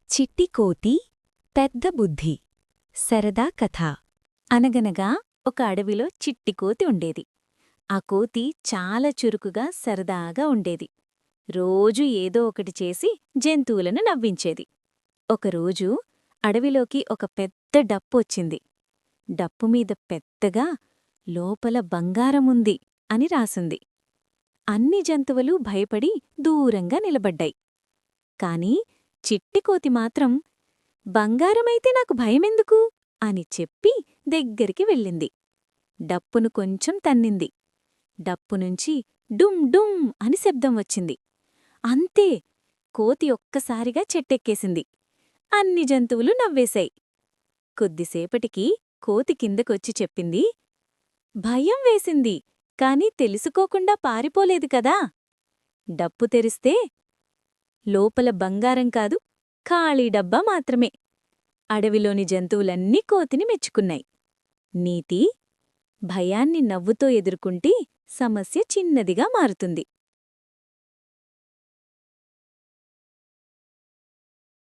చిట్టి కోతి పెద్ద బుద్ధి సరదా కథ. అనగనగా ఒక అడవిలో చిట్టి కోతి ఉండేది. ఆ కోతి చాలా చురుకుగా సరదాగా ఉండేది. రోజూ ఏదో ఒకటి చేసి జంతువులను నవ్వించేది. ఒకరోజు అడవిలోకి ఒక పెద్ద డప్పొచ్చింది. డప్పుమీద పెద్దగా లోపల బంగారముంది అని రాసుంది. అన్ని జంతువులు భయపడి దూరంగా నిలబడ్డాయి. కాని చిట్టికోతి మాత్రం బంగారమైతే నాకు భయమెందుకు అని చెప్పి దగ్గరికి వెళ్ళింది. డప్పును కొంచెం తన్నింది. డప్పునుంచి డుమ్ డుమ్ అని శబ్దం వచ్చింది. అంతే, కోతి ఒక్కసారిగా చెట్టెక్కేసింది. అన్ని జంతువులు నవ్వేశాయి. కొద్దిసేపటికి కోతి కిందకొచ్చి చెప్పింది, భయం వేసింది, కాని తెలుసుకోకుండా పారిపోలేదు కదా. డప్పు తెరిస్తే లోపల బంగారం కాదు, ఖాళీ డబ్బా మాత్రమే. అడవిలోని జంతువులన్నీ కోతిని మెచ్చుకున్నాయి. నీతి: భయాన్ని నవ్వుతో ఎదుర్కొంటే సమస్య చిన్నదిగా మారుతుంది.